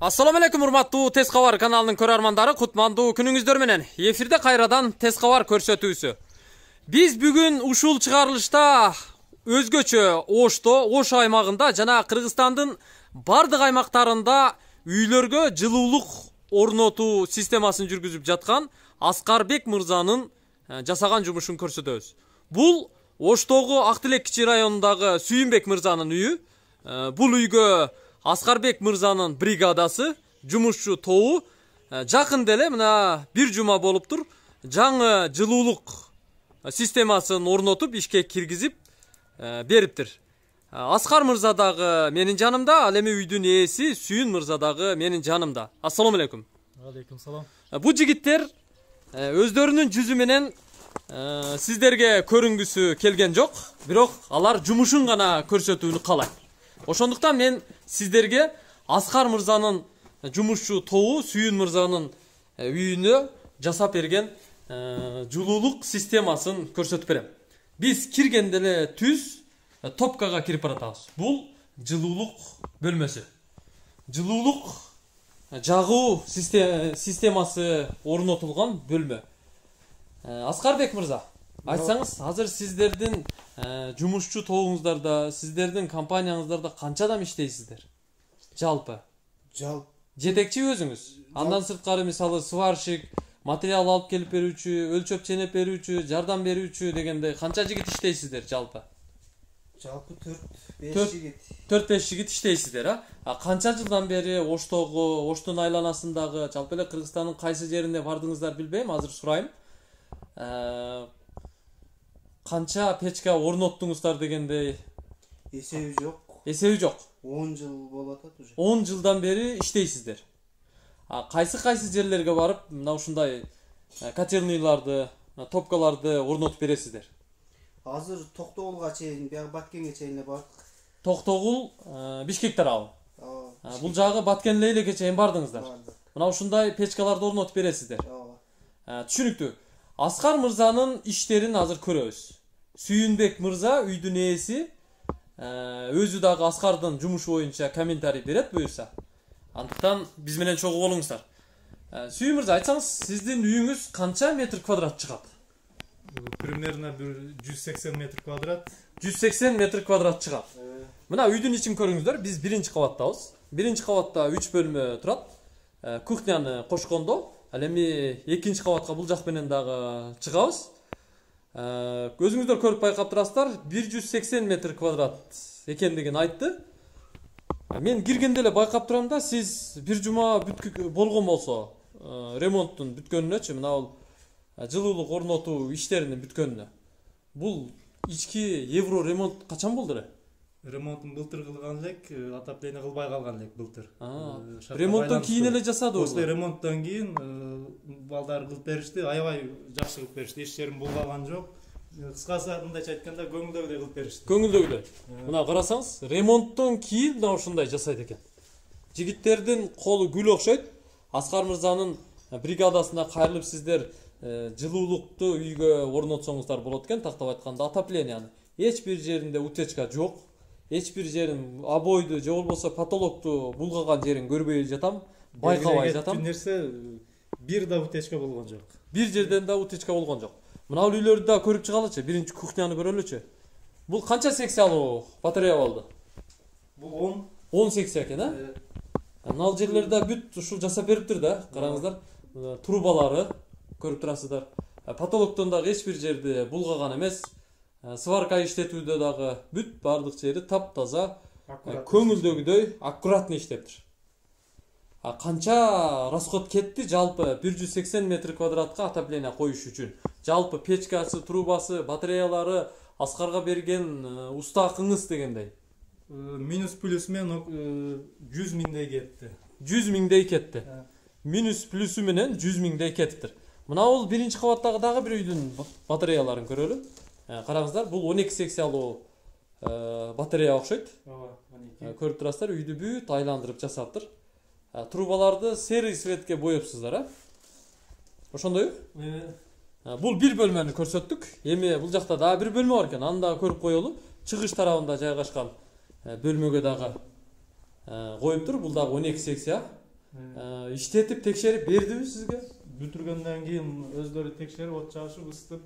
Assalamu alaikum урматтуу Тез кабар каналынын көрөрмандары, кутмандуу күнүңүздөр менен. Эфирде кайрадан Тез кабар көрсөтүүсү. Биз бүгүн ушул чыгарылышта өзгөчө Ош аймагында жана Кыргызстандын бардык аймактарында үйлөргө жылуулук орнотуу системасын жүргүзүп жаткан Аскарбек мырзанын жасаган жумушун көрсөтөбүз. Бул Оштогу Актилек кичи районундагы Сүйүнбек мырзанын үйү. Бул үйгө Аскарбек мырзанын бригадасы, жумушчу тобу жакын деле мына бир жума болуптур. Жаңы жылуулук системасын орнотуп, ишке киргизип бериптир. Аскар мырза дагы менин жанымда, ал эми үйдүн ээси Сүйүн мырза дагы менин жанымда. Ассаламу алейкум. Алейкум салам. Бул жигиттер өздөрүнүн жүзү менен сиздерге көрүнгүсү келген жок, бирок алар жумушун гана көрсөтүүнү каалайт. Ошондуктан мен сиздерге Аскар мырзанын жумушчу тобу Сүйүн мырзанын үйүнө жасап берген жылуулук системасын көрсөтүп берем. Биз киргенде эле түз топкага кирип баратабыз. Бул жылуулук бөлмөсү. Жылуулук жагуу системасы орнотулган бөлмө. Аскарбек мырза, айтсаңыз, азыр сиздердин жумушчу тобуңуздарда, сиздердин компанияңыздарда канча адам иштейсиздер? Жалпы. Жетекчи өзүңүз. Андан сырткары мисалы сварщик, материал алып келип берүүчү, өлчөп ченеп берүүчү, жардам берүүчү дегендей канча жигит иштейсиздер жалпы? Жалпы 4-5 жигит. 4-5 жигит иштейсиздер, а? Канча жылдан бери Оштогу, Оштун айланасындагы, жалпы эле Кыргызстандын кайсы жерине бардыңыздар билбейм, азыр сурайм. Канча печка орноттуңуздар дегендей? Эсеби жок. Эсеби жок. 10 жыл болуп атат уже. 10 жылдан бери иштейсиздер. Кайсы жерлерге барып, мына ушундай котельныйларды, топкаларды орнотуп бересиздер? Азыр Токтогулга чейин, бияк Баткенге чейин эле бардык. Токтогул, Бишкек тарабы. Бул жагы Баткен Лейлекке чейин бардыңыздар. Мына ушундай печкаларды орнотуп бересиздер. Түшүнүктүү. Аскар мырзанын иштерин азыр көрөбүз. Сүйүнбек мырза үйдүн ээси, өзү дагы Аскардын жумушу боюнча комментарий берет буюрса. Андыктан биз менен чогуу болуңуздар. Сүйүн мырза, айтсаңыз, сиздин үйүңүз канча метр квадрат чыгат? Примерно 180 метр квадрат. 180 метр квадрат чыгат. Мына үйдүн ичин көрүңүздөр, биз биринчи кабаттабыз. Биринчи кабатта 3 бөлмө турат. Кухняны кошкондо, ал эми экинчи кабатка бул жак менен дагы чыгабыз. Өзүңүздөр көрүп байкап турасыздар, 180 метр квадрат экендигин айтты. Мен киргенде эле байкап турам да, сиз бир жума болгон болсо, ремонттун бүткөнүнөчү, мына бул жылуулук орнотуу иштеринин бүткөнүнө. Бул ички евро ремонт качан болду эле? Ремонтун былтыр кылган элек, отопление кылбай калган элек былтыр. Ремонттон кийин эле жасады ол. После ремонттон кийин балдар кылып беришти, аябай жакшы кылып беришти. Эч жерин булгаган жок. Кыскасы мындайча айтканда көңүлдөгүдөй кылып беришти. Көңүлдөгүдөй. Мына карасаңыз, ремонттон кийин мына ушундай жасайт экен. Жигиттердин колу гүл окшойт. Аскар мырзанын бригадасына кайрылып сиздер жылуулукту үйгө орнотсоңуздар болот экен, тактап айтканда отопленияны. Эч бир жеринде утечка жок. Эч бир жерин обойду же болбосо потолокту булгаган жерин көрбөй жатам, байкабай жатам. Бир нерсе бир да утечка болгон жок. Бир жерден да утечка болгон жок. Мына бул үйлөрдү да көрүп чыгалычы, биринчи кухняны көрөлүчү. Бул канча секциялуу батарея болду? Бул 10 секция экен, а? Мына жерлерде бүт ушул жасап бериптир да, караңыздар. Трубалары көрүп турасыздар. Потолоктон дагы эч бир жерди булгаган эмес. Сварка иштетүүдө дагы бүт бардык жери таптаза, көңүлдөгүдөй аккуратный иштептир. Канча расход кетти жалпы 180 метр квадратка отопление коюш үчүн? Жалпы печкасы, трубасы, батареялары, Аскарга берген уста акыңыз дегендей. Минус плюс менен 100 миңдей кетти. 100 миңдей кетти. Минус плюсу менен 100 миңдей кетиптир. Мына бул биринчи кабаттагы дагы бир үйдүн батареяларын көрөлү. Караңыздар, бул 12 секциялуу батарея окшойт. Көрүп турасыздар, үйдү бүт айландырып жасаптыр. Трубаларды серый цветке боепсуздар, а? Ошондойбу? Бул бир бөлмөнү көрсөттүк. Эми бул жакта дагы бир бөлмө бар экен, аны дагы көрүп коелу. Чыгыш тарабында жайгашкан бөлмөгө дагы коюптур. Бул дагы 12 секция. иштетип текшерип бердиби сизге? Бүтүргөндөн кийин өздөрү текшерип от чагышып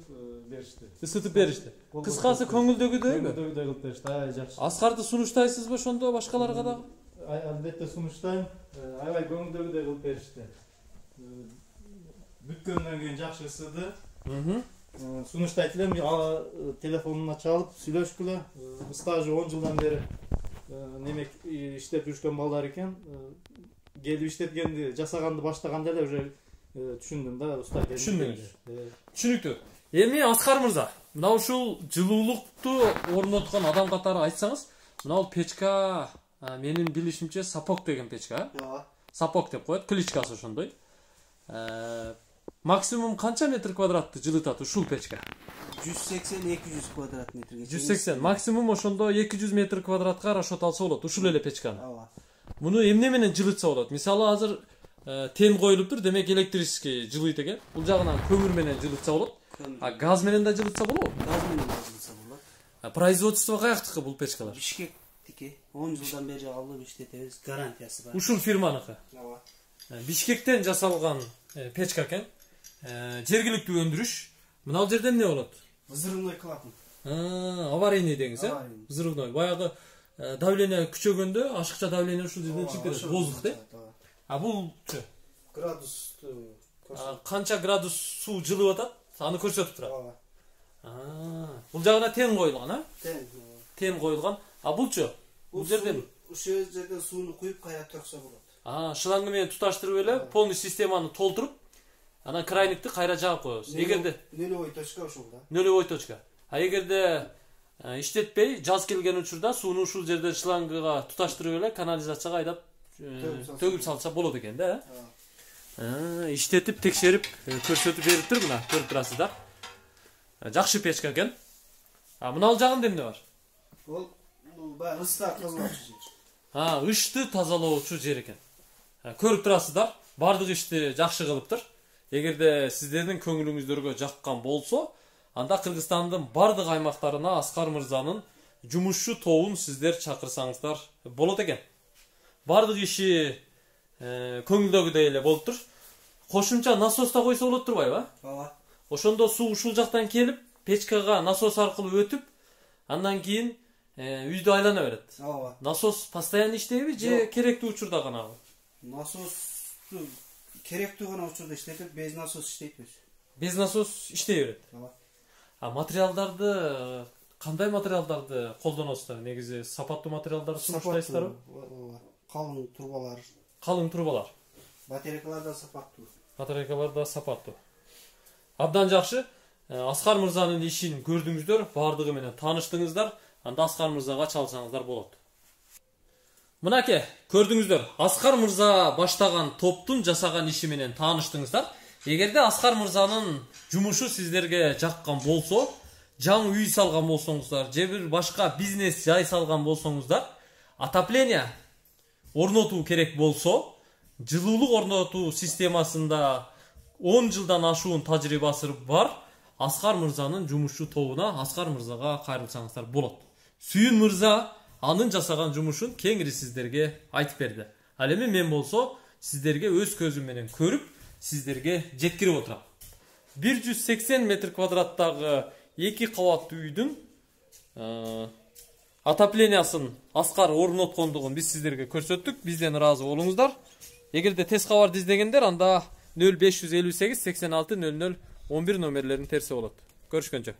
беришти. Ысытып беришти. Кыскасы көңүлдөгүдөйбү? Көңүлдөгүдөй кылып беришти. Аябай жакшы. Аскарды сунуштайсызбы ошондо башкаларга дагы? Албетте сунуштайм. Аябай көңүлдөгүдөй кылып беришти. Бүткөндөн кийин жакшы ысыды. Сунуштайт элем, телефонуна чалып сүйлөшкүлө. Стажы 10 жылдан бери немек иштеп жүргөн балдар экен. Келип иштеткенди, жасаганды баштаганда эле уже түшүндүм да, уста экенин. Түшүндүңүз. Түшүнүктүү. Эми Аскар мырза, мына ушул жылуулукту орноткон адам катары айтсаңыз, мына бул печка менин билишимче Сапок деген печка, Сапок деп коет, кличкасы ошондой. Максимум канча метр квадратты жылытат ушул печка? 180-200 квадрат метрге. 180, максимум ошондо 200 метр квадратка расчет алса болот, ушул эле печканы. Муну эмне менен жылытса болот? Мисалы азыр тен коюлуптур, демек электрический жылыйт экен. Бул жагынан көмүр менен жылытса болот. Газ менен да жылытса болобу? Газ менен да жылытса болот. Производство каяктыкы бул печкалар? Бишкектики. 10 жылдан бери алып иштетебиз, гарантиясы бар. Ушул фирманыкы. Бишкектен жасалган печка экен. Жергиликтүү өндүрүш. Мына бул жерде эмне болот? Взрывной клапан. Аварийный деңиз, Взрывной. Баягы давление күчөгөндө, ашыкча давление ушул жерден чыгып кетет, воздух де. Булчу Градус канча градус суу жылып атат, аны көрсөтүп турат. Бул жагына тен коюлган, Тен коюлган. Булчу? Бул жерден ушул жерден сууну куюп кайра төксө болот. Шланг менен туташтырып эле полный системаны толтуруп, анан крайниктти кайра жаап коебуз. Эгерде нөлевой точка ушул да. Нөлевой точка. Эгерде иштетпей, жаз келген учурда сууну ушул жерде шлангыга туташтырып эле канализацияга айдап төгүп салса болот экен да. Иштетип, текшерип, көрсөтүп бериптир мына, көрүп турасыздар. Жакшы печка экен. Мына ал жагында эмне бар? Бул баягы ысты тазалоочу жер. Ышты тазалоочу жер экен. Көрүп турасыздар, бардык ишти жакшы кылыптыр. Эгерде сиздердин көңүлүңүздөргө жаккан болсо, анда Кыргызстандын бардык аймактарына Аскар мырзанын жумушчу тобун сиздер чакырсаңыздар болот экен. Бардык иши көңүлдөгүдөй эле болуптур. Кошумча насос да койсо болот турбайбы? Ошондо суу ушул жактан келип, печкага насос аркылуу өтүп, андан кийин үйдү айлана берет. Насос постоянно иштейби же керектүү учурда гана? Насосту керектүү гана учурда иштетип, без насос иштейбиз. Без насос иштей берет. Материалдарды кандай материалдарды колдоносуздар? Негизи сапаттуу материалдарды сунуштайсыздарбы? Калың трубалар. Калың трубалар. Батарейкалар да сапаттуу. Батарейкалар да сапаттуу. Абдан жакшы. Аскар мырзанын ишин көрдүңүздөр, бардыгы менен тааныштыңыздар. Анда Аскар мырзага чалсаңыздар болот. Мынаке, көрдүңүздөр. Аскар мырза баштаган топтун жасаган иши менен тааныштыңыздар. Эгерде Аскар мырзанын жумушу сиздерге жаккан болсо, жаңы үй салган болсоңуздар, же бир башка бизнес жай салган болсоңуздар, отопление орнотуу керек болсо, жылуулук орнотуу системасында 10 жылдан ашуун тажрыйбасы бар Аскар мырзанын жумушчу тобуна Аскар мырзага кайрылсаңыздар болот. Сүйүн мырза анын жасаган жумушун кеңири сиздерге айтып берди. Ал эми мен болсо сиздерге өз көзүм менен көрүп, сиздерге жеткирип отурам. 180 метр квадраттагы 2 кабаттуу үйдүн отоплениясын Аскар орноткондугун биз сиздерге көрсөттүк. Бизден ыраазы болуңуздар. Эгерде тез кабарды издегендер, анда 0558 86 00 11 номерлерин терсе болот. Көрүшкөнчө.